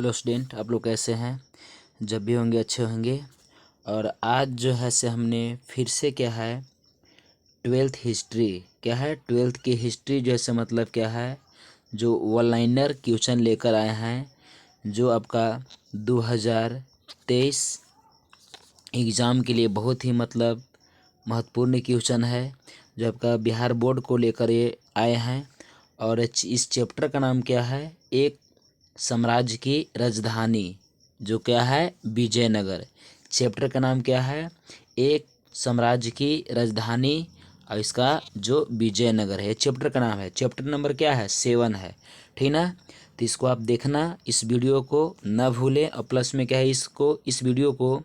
Hello student, आप लोग कैसे हैं। जब भी होंगे अच्छे होंगे। और आज जो है से हमने फिर से क्या है ट्वेल्थ हिस्ट्री क्या है ट्वेल्थ की हिस्ट्री जो है से मतलब क्या है जो वन लाइनर क्वेश्चन लेकर आए हैं, जो आपका 2023 एग्ज़ाम के लिए बहुत ही मतलब महत्वपूर्ण क्वेश्चन है, जो आपका बिहार बोर्ड को लेकर ये आए हैं। और इस चैप्टर का नाम क्या है, एक साम्राज्य की राजधानी, जो क्या है विजयनगर। चैप्टर का नाम क्या है, एक साम्राज्य की राजधानी, और इसका जो विजयनगर है चैप्टर का नाम है। चैप्टर नंबर क्या है 7 है, ठीक ना। तो इसको आप देखना, इस वीडियो को न भूलें। और प्लस में क्या है, इस वीडियो को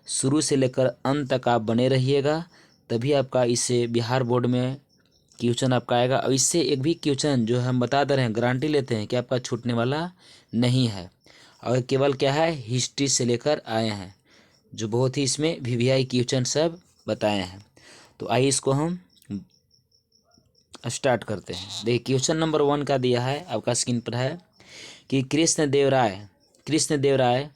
शुरू से लेकर अंत तक आप बने रहिएगा, तभी आपका इससे बिहार बोर्ड में क्वेश्चन आपका आएगा। और इससे एक भी क्वेश्चन जो हम बता दे रहे हैं, गारंटी लेते हैं कि आपका छूटने वाला नहीं है। और केवल क्या है हिस्ट्री से लेकर आए हैं, जो बहुत ही इसमें वीवीआई क्वेश्चन सब बताए हैं। तो आइए इसको हम स्टार्ट करते हैं। देखिए क्वेश्चन नंबर 1 का दिया है, आपका स्क्रीन पर है कि कृष्णदेव राय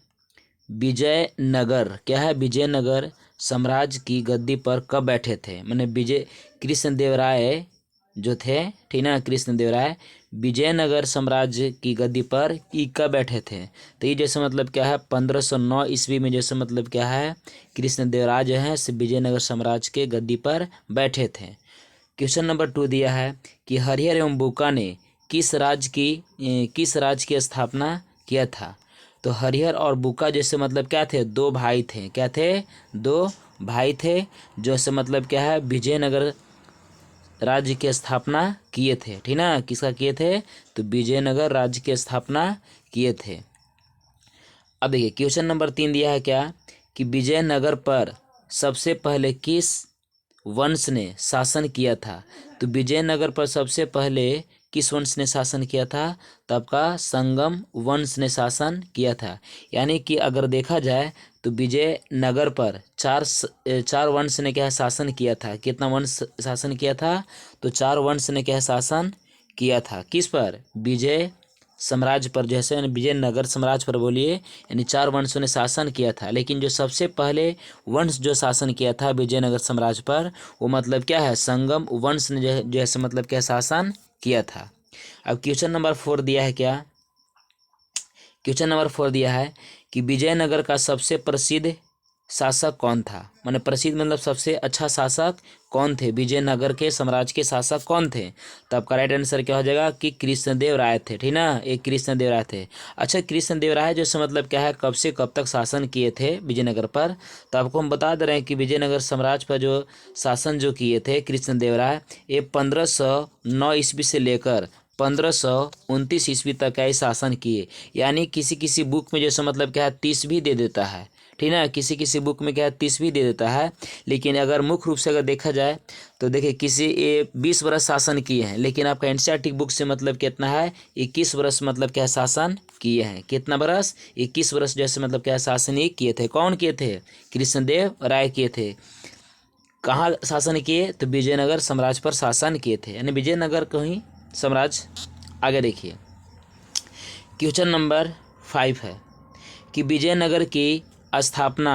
विजयनगर क्या है विजयनगर साम्राज्य की गद्दी पर कब बैठे थे। मैंने कृष्णदेवराय जो थे, ठीक ना, कृष्णदेवराय विजयनगर साम्राज्य की गद्दी पर कब बैठे थे। तो ये जैसे मतलब क्या है 1509 ईस्वी में, जैसे मतलब क्या है कृष्णदेवराय जो है विजयनगर साम्राज्य के गद्दी पर बैठे थे। क्वेश्चन नंबर 2 दिया है कि हरिहर एवं बुका ने किस राज्य की स्थापना किया था। तो हरिहर और बुका जैसे मतलब क्या थे, दो भाई थे। क्या थे, दो भाई थे, जो से मतलब क्या है विजयनगर राज्य की स्थापना किए थे, ठीक ना। किसका किए थे, तो विजयनगर राज्य की स्थापना किए थे। अब देखिए क्वेश्चन नंबर 3 दिया है क्या कि विजयनगर पर सबसे पहले किस वंश ने शासन किया था। तो विजयनगर पर सबसे पहले किस वंश ने शासन किया था, तो आपका संगम वंश ने शासन किया था। यानी कि अगर देखा जाए तो विजयनगर पर चार वंश ने क्या शासन किया था। कितना वंश शासन किया था, तो 4 वंश ने क्या शासन किया था। किस पर, विजय साम्राज्य पर, जैसे विजयनगर साम्राज्य पर बोलिए, यानी 4 वंशों ने शासन किया था। लेकिन जो सबसे पहले वंश जो शासन किया था विजयनगर साम्राज्य पर, वो मतलब क्या है संगम वंश ने जैसे मतलब क्या शासन किया था। अब क्वेश्चन नंबर 4 दिया है क्या, क्वेश्चन नंबर 4 दिया है कि विजयनगर का सबसे प्रसिद्ध शासक कौन था। माने प्रसिद्ध मतलब सबसे अच्छा शासक कौन थे, विजयनगर के साम्राज्य के शासक कौन थे। तो आपका राइट आंसर क्या हो जाएगा कि कृष्णदेव राय थे, ठीक ना, एक कृष्णदेव राय थे। अच्छा कृष्णदेव राय जैसे मतलब क्या है कब से कब तक शासन किए थे विजयनगर पर। तो आपको हम बता दे रहे हैं कि विजयनगर साम्राज्य पर जो शासन जो किए थे कृष्णदेव राय, ये 1509 ईस्वी से लेकर 1529 ईस्वी तक का शासन किए। यानी किसी किसी बुक में जैसे मतलब क्या है 30 भी दे देता है, ठीक ना, किसी बुक में क्या है 30 भी दे देता है। लेकिन अगर मुख्य रूप से अगर देखा जाए तो देखिए किसी 20 वर्ष शासन किए हैं, लेकिन आपका एनसीईआरटी बुक से मतलब कितना है 21 वर्ष मतलब क्या शासन किए हैं। कितना वर्ष, 21 वर्ष जैसे मतलब क्या शासन ही किए थे। कौन किए थे, कृष्णदेव राय किए थे। कहाँ शासन किए, तो विजयनगर साम्राज्य पर शासन किए थे, यानी विजयनगर को ही साम्राज्य। आगे देखिए क्वेश्चन नंबर 5 है कि विजयनगर की स्थापना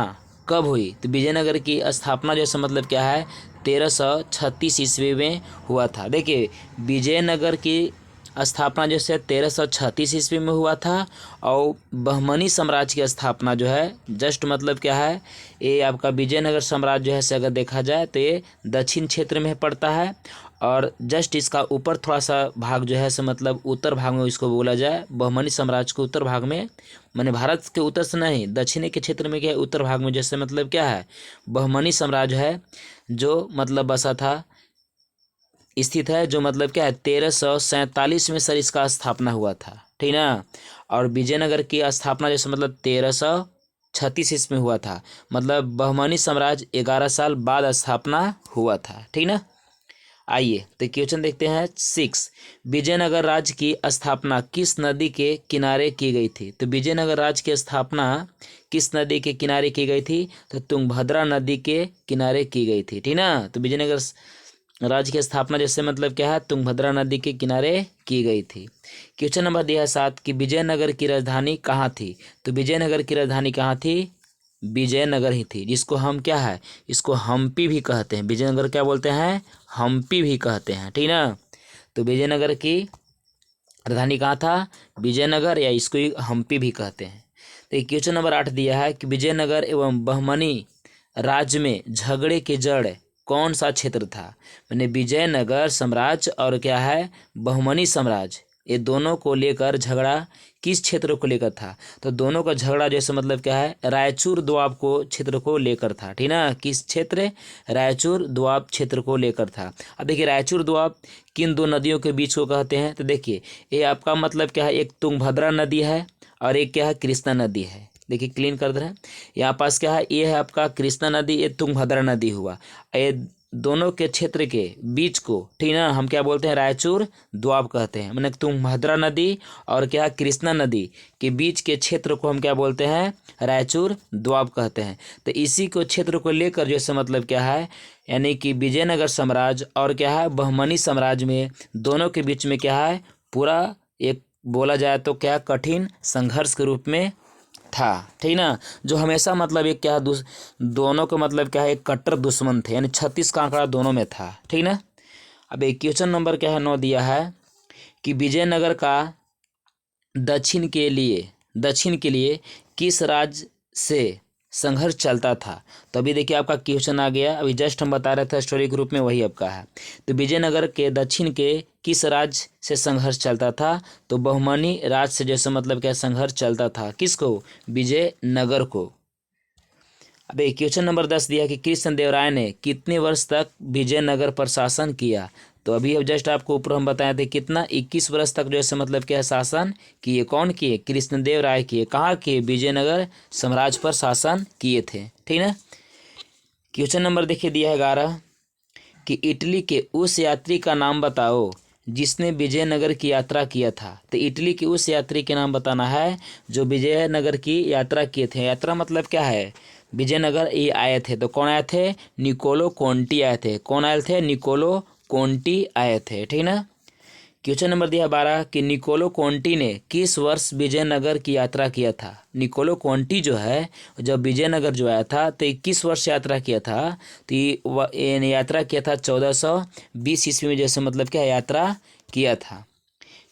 कब हुई। तो विजयनगर की स्थापना जैसे मतलब क्या है 1336 ईस्वी में हुआ था। देखिए विजयनगर की स्थापना जैसे 1336 ईस्वी में हुआ था, और बहमनी साम्राज्य की स्थापना जो है जस्ट मतलब क्या है, ये आपका विजयनगर साम्राज्य जो है से अगर देखा जाए तो ये दक्षिण क्षेत्र में पड़ता है, और जस्ट इसका ऊपर थोड़ा सा भाग जो है से मतलब उत्तर भाग में इसको बोला जाए बहमनी साम्राज्य के उत्तर भाग में, माने भारत के उत्तर से नहीं दक्षिणी के क्षेत्र में क्या है उत्तर भाग में, जैसे मतलब क्या है बहमनी साम्राज्य है जो मतलब बसा था स्थित है, जो मतलब क्या है 1347 में सर इसका स्थापना हुआ था, ठीक ना। और विजयनगर की स्थापना जैसे मतलब 1336 ईस्वी में हुआ था, मतलब बहमनी साम्राज्य 11 साल बाद स्थापना हुआ था, ठीक ना। आइए तो क्वेश्चन देखते हैं 6, विजयनगर राज्य की स्थापना किस नदी के किनारे की गई थी। तो विजयनगर राज्य की स्थापना किस नदी के किनारे की गई थी, तो तुंगभद्रा नदी के किनारे की गई थी, ठीक ना। तो विजयनगर राज्य की स्थापना जैसे मतलब क्या है, तुंगभद्रा नदी के किनारे की गई थी। क्वेश्चन नंबर दिया है 7 कि विजयनगर की राजधानी कहाँ थी। तो विजयनगर की राजधानी कहाँ थी, विजयनगर ही थी, जिसको हम क्या है, इसको हम्पी भी कहते हैं। विजयनगर क्या बोलते हैं, हम्पी भी कहते हैं, ठीक ना। तो विजयनगर की राजधानी कहाँ था, विजयनगर, या इसको हम्पी भी कहते हैं। तो क्वेश्चन नंबर 8 दिया है कि विजयनगर एवं बहमनी राज्य में झगड़े की जड़ कौन सा क्षेत्र था। मैंने विजयनगर साम्राज्य और क्या है, बहमनी साम्राज्य, ये दोनों को लेकर झगड़ा किस क्षेत्र को लेकर था। तो दोनों का झगड़ा जैसे मतलब क्या है, रायचूर दोआब को क्षेत्र को लेकर था, ठीक ना। किस क्षेत्र, रायचूर दोआब क्षेत्र को लेकर था। अब देखिए रायचूर दोआब किन दो नदियों के बीच को कहते हैं। तो देखिए ये आपका मतलब क्या है, एक तुंगभद्रा नदी है और एक क्या है, कृष्णा नदी है। देखिए क्लीन कर दे रहे हैं, यहाँ पास क्या है, ये है आपका कृष्णा नदी, ये तुंगभद्रा नदी हुआ। ये दोनों के क्षेत्र के बीच को, ठीक ना, हम क्या बोलते हैं, रायचूर दोआब कहते हैं। मैंने तुंगभद्रा नदी और क्या कृष्णा नदी के बीच के क्षेत्र को हम क्या बोलते हैं, रायचूर दोआब कहते हैं। तो इसी को क्षेत्र को लेकर जैसे मतलब क्या है, यानी कि विजयनगर साम्राज्य और क्या है, बहमनी साम्राज्य में दोनों के बीच में क्या है, पूरा एक बोला जाए तो क्या कठिन संघर्ष के रूप में था, ठीक ना। जो हमेशा मतलब एक क्या दोनों का मतलब क्या है, एक कट्टर दुश्मन थे, यानी 36 का आंकड़ा दोनों में था, ठीक ना। अब एक क्वेश्चन नंबर क्या है 9 दिया है कि विजयनगर का दक्षिण के लिए किस राज्य से संघर्ष चलता था। तो अभी देखिए आपका क्वेश्चन आ गया, अभी जस्ट हम बता रहे थे स्टोरी के रूप में, वही आपका है। तो विजयनगर के दक्षिण के किस राज्य से संघर्ष चलता था। तो बहमनी राज्य से जैसे मतलब क्या संघर्ष चलता था, किसको, विजयनगर को। अब एक क्वेश्चन नंबर 10 दिया कि कृष्णदेवराय ने कितने वर्ष तक विजयनगर पर शासन किया। तो अभी अब जस्ट आपको ऊपर हम बताए थे कितना, 21 वर्ष तक जो है मतलब क्या शासन किए। कौन किए, कृष्णदेवराय किए। कहाँ किए, विजयनगर साम्राज्य पर शासन किए थे, ठीक ना। क्वेश्चन नंबर देखिए दिया है 11 कि इटली के उस यात्री का नाम बताओ जिसने विजयनगर की यात्रा किया था। तो इटली के उस यात्री के नाम बताना है जो विजयनगर की यात्रा किए थे। यात्रा मतलब क्या है, विजयनगर ये आए थे। तो कौन आए थे, निकोलो कोंटी आए थे। कौन आए थे, निकोलो कोंटी आए थे, ठीक ना। क्वेश्चन नंबर दिया 12 कि निकोलो कोंटी ने किस वर्ष विजयनगर की यात्रा किया था। निकोलो कोंटी जो है जब विजयनगर जो आया था तो 21 वर्ष यात्रा किया था। तो ये यात्रा किया था 1420 ईस्वी में, जैसे मतलब क्या यात्रा किया था।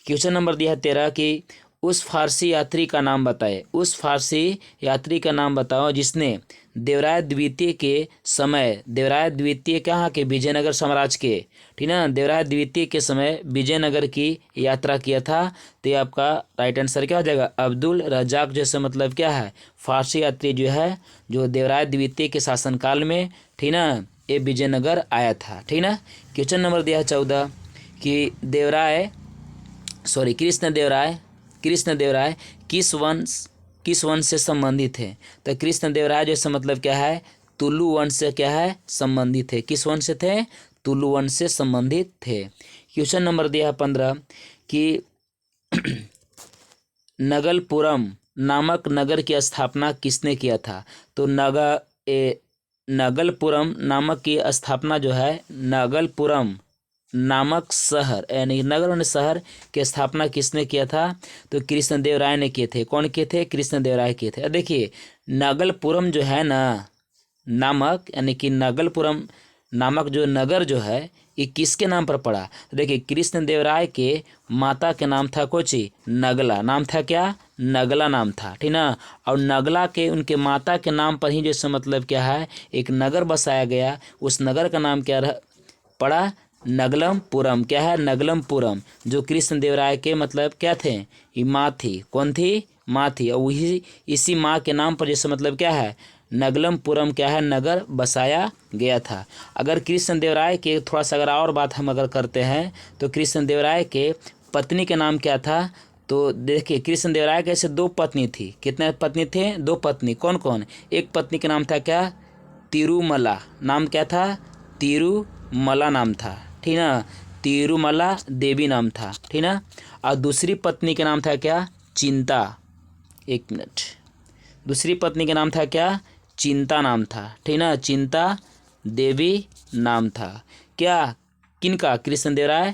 क्वेश्चन नंबर दिया है 13 कि उस फारसी यात्री का नाम बताए। उस फारसी यात्री का नाम बताओ जिसने देवराय द्वितीय के समय, देवराय द्वितीय कहाँ के, विजयनगर साम्राज्य के, ठीक ना, देवराय द्वितीय के समय विजयनगर की यात्रा किया था। तो ये आपका राइट आंसर क्या हो जाएगा, अब्दुल रजाक। जैसे मतलब क्या है, फारसी यात्री जो है जो देवराय द्वितीय के शासनकाल में, ठीक ना, ये विजयनगर आया था, ठीक ना। क्वेश्चन नंबर दिया है 14 कि कृष्णदेवराय किस वंश से संबंधित है। तो कृष्णदेवराय जैसे मतलब क्या है, तुलु वंश से क्या है, संबंधित है। किस वंश से थे, तुलु वंश से संबंधित थे। क्वेश्चन नंबर दिया है 15 कि नगलपुरम नामक नगर की स्थापना किसने किया था। तो नगलपुरम नामक की स्थापना जो है, नगलपुरम नामक शहर यानी नगर और शहर की स्थापना किसने किया था। तो कृष्णदेवराय ने किए थे। कौन किए थे, कृष्णदेवराय किए थे। देखिए नगलपुरम जो है ना नामक, यानी कि नगलपुरम नामक जो नगर जो है ये किसके नाम पर पड़ा। तो देखिए कृष्णदेवराय के माता के नाम था कोची, नगला। नाम था क्या, नगला नाम था, ठीक ना। और नगला के उनके माता के नाम पर ही जैसे मतलब क्या है एक नगर बसाया गया। उस नगर का नाम क्या पड़ा, नगलमपुरम। क्या है, नगलमपुरम। जो कृष्णदेवराय के मतलब क्या थे, ये माँ थी। कौन थी, माँ थी। और वही इसी माँ के नाम पर जैसे मतलब क्या है, नगलमपुरम क्या है, नगर बसाया गया था। अगर कृष्णदेवराय के थोड़ा सा अगर और बात हम अगर करते हैं तो कृष्णदेवराय के पत्नी के नाम क्या था। तो देखिए कृष्णदेवराय के ऐसे 2 पत्नी थी। कितने पत्नी थे, 2 पत्नी। कौन कौन, एक पत्नी के नाम था क्या, तिरुमला। नाम क्या था, तिरुमला नाम था, ठीक ना। तिरुमला देवी नाम था, ठीक ना। और दूसरी पत्नी के नाम था क्या, चिंता। एक मिनट, दूसरी पत्नी के नाम था क्या, चिंता नाम था, ठीक ना। चिंता देवी नाम था। क्या किनका, कृष्णदेवराय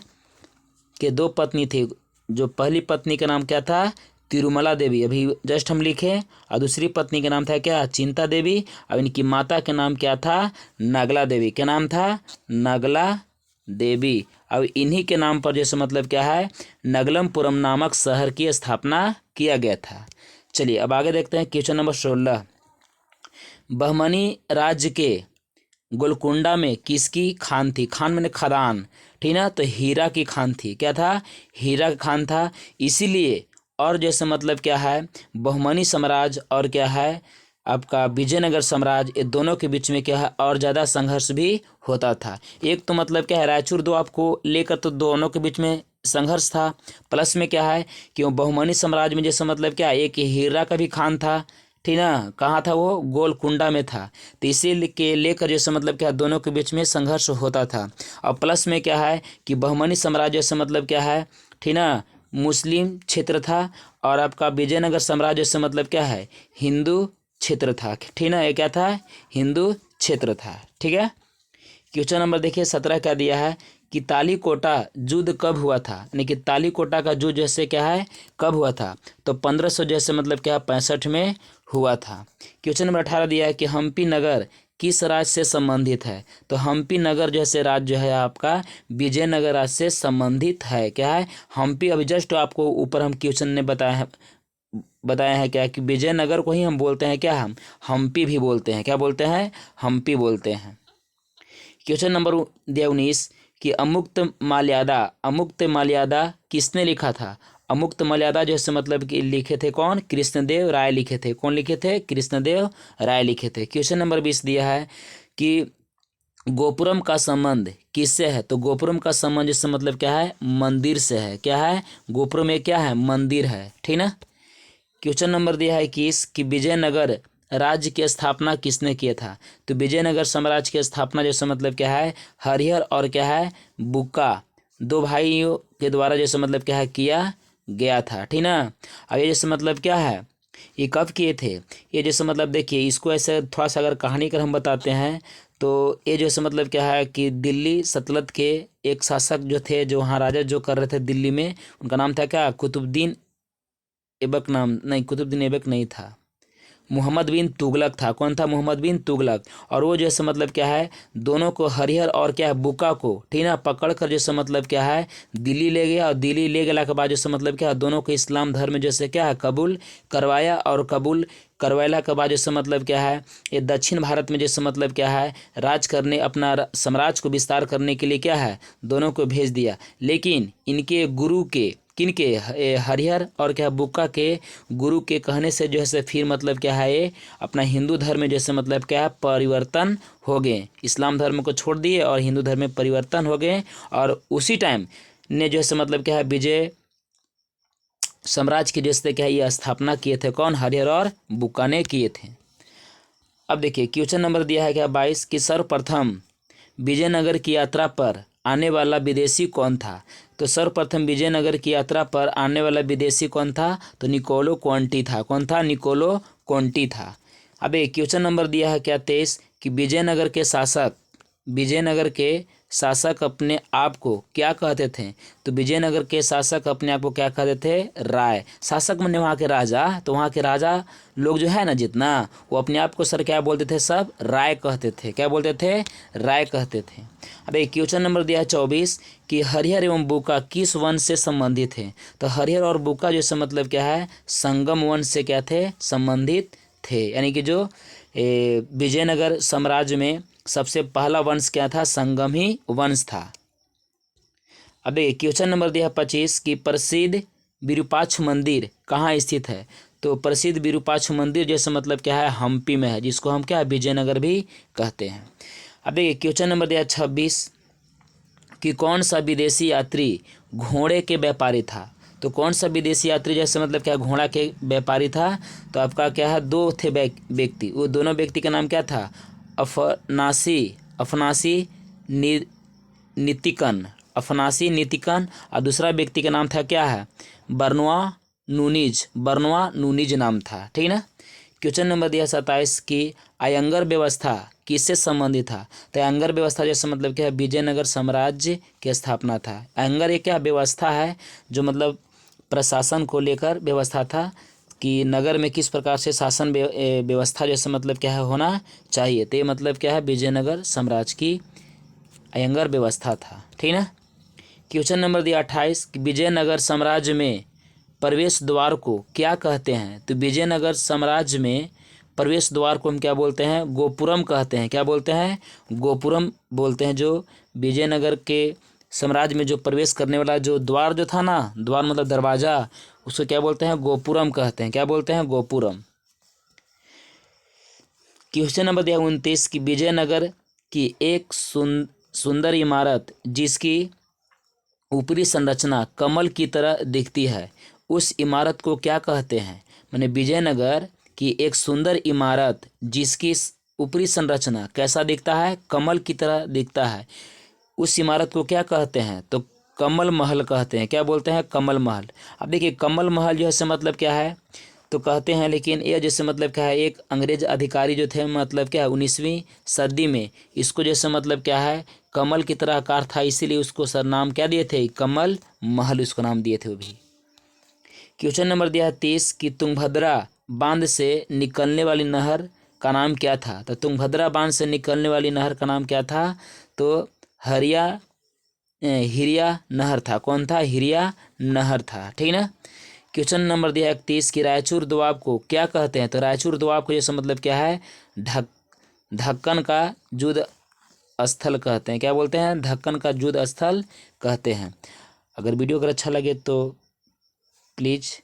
के दो पत्नी थी। जो पहली पत्नी का नाम क्या था, तिरुमला देवी, अभी जस्ट हम लिखे, और दूसरी पत्नी का नाम था क्या, चिंता देवी। अब इनकी माता का नाम क्या था, नगला देवी। क्या नाम था, नगला देवी। अब इन्हीं के नाम पर जैसे मतलब क्या है, नगलमपुरम नामक शहर की स्थापना किया गया था। चलिए अब आगे देखते हैं क्वेश्चन नंबर 16। बहमनी राज्य के गोलकुंडा में किसकी खान थी, खान मैंने खदान, ठीक ना, तो हीरा की खान थी। क्या था, हीरा का खान था। इसीलिए और जैसे मतलब क्या है, बहमनी साम्राज्य और क्या है आपका विजयनगर साम्राज्य, ये दोनों के बीच में क्या है और ज़्यादा संघर्ष भी होता था। एक तो मतलब क्या है, रायचूर दो आपको लेकर तो दोनों के बीच में संघर्ष था, प्लस में क्या है कि वो बहमनी साम्राज्य में जैसे मतलब क्या, एक हीरा का भी खान था, ठीक ना, कहाँ था वो, गोलकुंडा में था। तो इसी के लेकर जैसे मतलब क्या, दोनों के बीच में संघर्ष होता था। और प्लस में क्या है कि बहमनी साम्राज्य से मतलब क्या है, ठीक ना, मुस्लिम क्षेत्र था, और आपका विजयनगर साम्राज्य से मतलब क्या है, हिंदू क्षेत्र था, ठीक ना, ये क्या था, हिंदू क्षेत्र था। ठीक है, क्वेश्चन नंबर देखिए 17 क्या दिया है कि तालीकोटा युद्ध कब हुआ था, यानी कि तालीकोटा का युद्ध जैसे क्या है कब हुआ था, तो 1500 जैसे मतलब क्या 65 में हुआ था। क्वेश्चन नंबर 18 दिया है कि हम्पी नगर किस राज्य से संबंधित है, तो हम्पी नगर जैसे राज्य जो है आपका विजयनगर राज्य से संबंधित है। क्या है, हम्पी, अभी जस्ट आपको ऊपर हम क्वेश्चन ने बताया है क्या कि विजयनगर को ही हम बोलते हैं क्या, हम हम्पी भी बोलते हैं, क्या बोलते हैं, हम्पी बोलते हैं। क्वेश्चन नंबर दिया 19 कि अमुक्त माल्यादा किसने लिखा था, अमुक्त मर्यादा जैसे मतलब कि लिखे थे कौन, कृष्णदेव राय लिखे थे। कौन लिखे थे, कृष्णदेव राय लिखे थे। क्वेश्चन नंबर 20 दिया है कि गोपुरम का संबंध किससे है, तो गोपुरम का संबंध जैसे मतलब क्या है, मंदिर से है। क्या है, गोपुरम में क्या है, मंदिर है, ठीक ना। क्वेश्चन नंबर दिया है कि विजयनगर राज्य की स्थापना किसने किया था, तो विजयनगर साम्राज्य की स्थापना जैसे मतलब क्या है, हरिहर और क्या है बुक्का, दो भाइयों के द्वारा जैसे मतलब क्या है किया गया था, ठीक ना। अब ये जैसे मतलब क्या है, ये कब किए थे, ये जैसे मतलब देखिए इसको ऐसे थोड़ा सा अगर कहानी कर हम बताते हैं तो ये जैसे मतलब क्या है कि दिल्ली सल्तनत के एक शासक जो थे, जो वहाँ राजा जो कर रहे थे दिल्ली में, उनका नाम था क्या, कुतुबुद्दीन ऐबक, नाम नहीं, कुतुबुद्दीन ऐबक नहीं था, मोहम्मद बिन तुगलक था। कौन था, मोहम्मद बिन तुगलक। और वो जैसे मतलब क्या है दोनों को हरिहर और क्या है बुका को, ठीक ना, पकड़ कर जैसे मतलब क्या है दिल्ली ले गया, और दिल्ली ले गया के बाद जैसे मतलब क्या है दोनों को इस्लाम धर्म जैसे क्या है कबूल करवाया, और कबूल करवाला के बाद जैसे मतलब क्या है ये दक्षिण भारत में जैसे मतलब क्या है राज करने, अपना साम्राज्य को विस्तार करने के लिए क्या है दोनों को भेज दिया। लेकिन इनके गुरु के, किनके, हरिहर और क्या बुक्का के गुरु के कहने से जो है से फिर मतलब क्या है ये अपना हिंदू धर्म में जैसे मतलब क्या है परिवर्तन हो गए, इस्लाम धर्म को छोड़ दिए और हिंदू धर्म में परिवर्तन हो गए। और उसी टाइम ने जो है से मतलब क्या है विजय साम्राज्य की जैसे क्या है ये स्थापना किए थे, कौन, हरिहर और बुक्का ने किए थे। अब देखिए क्वेश्चन नंबर दिया है क्या 22 कि सर्वप्रथम विजयनगर की यात्रा पर आने वाला विदेशी कौन था, तो सर्वप्रथम विजयनगर की यात्रा पर आने वाला विदेशी कौन था, तो निकोलो क्वांटी था। कौन था, निकोलो क्वांटी था। अब एक क्वेश्चन नंबर दिया है क्या 23 कि विजयनगर के शासक अपने आप को क्या कहते थे, तो विजयनगर के शासक अपने आप को क्या कहते थे, राय। शासक माने वहाँ के राजा, तो वहाँ के राजा लोग जो है ना जितना, वो अपने आप को सर क्या बोलते थे, सब राय कहते थे। क्या बोलते थे, राय कहते थे। अब एक क्वेश्चन नंबर दिया है 24 कि हरिहर एवं बुक्का किस वंश से संबंधित है, तो हरिहर और बुक्का जैसे मतलब क्या है संगम वंश से क्या थे, संबंधित थे। यानी कि जो विजयनगर साम्राज्य में सबसे पहला वंश क्या था, संगम ही वंश था। अब देखिए क्वेश्चन नंबर दिया 25 कि प्रसिद्ध विरूपाक्ष मंदिर कहाँ स्थित है, तो प्रसिद्ध विरूपाक्ष मंदिर जैसे मतलब क्या है हम्पी में है, जिसको हम क्या विजयनगर भी कहते हैं। अब देखिए क्वेश्चन नंबर दिया 26 कि कौन सा विदेशी यात्री घोड़े के व्यापारी था, तो कौन सा विदेशी यात्री जैसे मतलब क्या घोड़ा के व्यापारी था, तो आपका क्या है दो थे व्यक्ति, वो दोनों व्यक्ति का नाम क्या था, अफनासी नीतिकन, अफनासी नीतिकन, और दूसरा व्यक्ति का नाम था क्या है बर्नवा नूनीज नाम था, ठीक ना। क्वेश्चन नंबर दिया 27 की अयंगर व्यवस्था किससे संबंधित था। तो अयंगर व्यवस्था जैसे मतलब क्या है, विजयनगर साम्राज्य की स्थापना था। अयंगर एक क्या व्यवस्था है जो मतलब प्रशासन को लेकर व्यवस्था था कि नगर में किस प्रकार से शासन व्यवस्था जैसे मतलब क्या है होना चाहिए। तो ये मतलब क्या है, विजयनगर साम्राज्य की अयंगर व्यवस्था था। ठीक ना। क्वेश्चन नंबर दिया 28 कि विजयनगर साम्राज्य में प्रवेश द्वार को क्या कहते हैं। तो विजयनगर साम्राज्य में प्रवेश द्वार को हम क्या बोलते हैं, गोपुरम कहते हैं। क्या बोलते हैं, गोपुरम बोलते हैं। जो विजयनगर के साम्राज्य में जो प्रवेश करने वाला जो द्वार जो था ना, द्वार मतलब दरवाजा, उसको क्या बोलते हैं, गोपुरम कहते हैं। क्या बोलते हैं, गोपुरम। क्वेश्चन नंबर दिया 29 कि विजयनगर की एक सुंदर इमारत जिसकी ऊपरी संरचना कमल की तरह दिखती है, उस इमारत को क्या कहते हैं। माने विजयनगर की एक सुंदर इमारत जिसकी ऊपरी संरचना कैसा दिखता है, कमल की तरह दिखता है, उस इमारत को क्या कहते हैं। तो कमल महल कहते हैं। क्या बोलते हैं, कमल महल। अब देखिए कमल महल जो है मतलब क्या है तो कहते हैं, लेकिन ये जैसे मतलब क्या है, एक अंग्रेज अधिकारी जो थे मतलब क्या है 19वीं सदी में इसको जैसे मतलब क्या है कमल की तरह आकार था, इसीलिए उसको सर नाम क्या दिए थे, कमल महल उसको नाम दिए थे वो भी। क्वेश्चन नंबर दिया है 30 कि तुंगभद्रा बांध से निकलने वाली नहर का नाम क्या था। तो तुंगभद्रा बांध से निकलने वाली नहर का नाम क्या था, तो हिरिया नहर था। कौन था, हिरिया नहर था। ठीक ना। क्वेश्चन नंबर दिया 31 कि रायचूर दोआब को क्या कहते हैं। तो रायचूर दोआब को जैसे मतलब क्या है, ढक्कन का युद्ध स्थल कहते हैं। क्या बोलते हैं, ढक्कन का युद्ध स्थल कहते हैं। अगर वीडियो अगर अच्छा लगे तो प्लीज़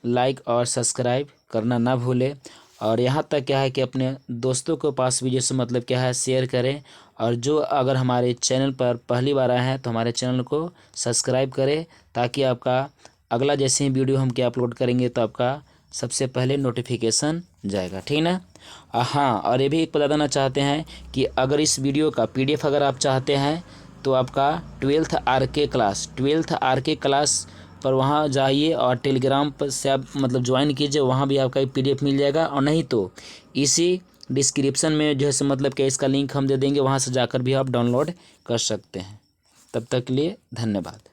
लाइक और सब्सक्राइब करना ना भूलें, और यहाँ तक क्या है कि अपने दोस्तों के पास भी जैसे मतलब क्या है शेयर करें, और जो अगर हमारे चैनल पर पहली बार आए हैं तो हमारे चैनल को सब्सक्राइब करें, ताकि आपका अगला जैसे ही वीडियो हम क्या अपलोड करेंगे तो आपका सबसे पहले नोटिफिकेशन जाएगा। ठीक ना। हाँ, और ये भी एक बता देना चाहते हैं कि अगर इस वीडियो का PDF अगर आप चाहते हैं तो आपका 12th RK क्लास पर वहाँ जाइए और टेलीग्राम पर से आप मतलब ज्वाइन कीजिए, वहाँ भी आपका PDF मिल जाएगा। और नहीं तो इसी डिस्क्रिप्शन में जो है मतलब क्या इसका लिंक हम दे देंगे, वहाँ से जाकर भी आप डाउनलोड कर सकते हैं। तब तक के लिए धन्यवाद।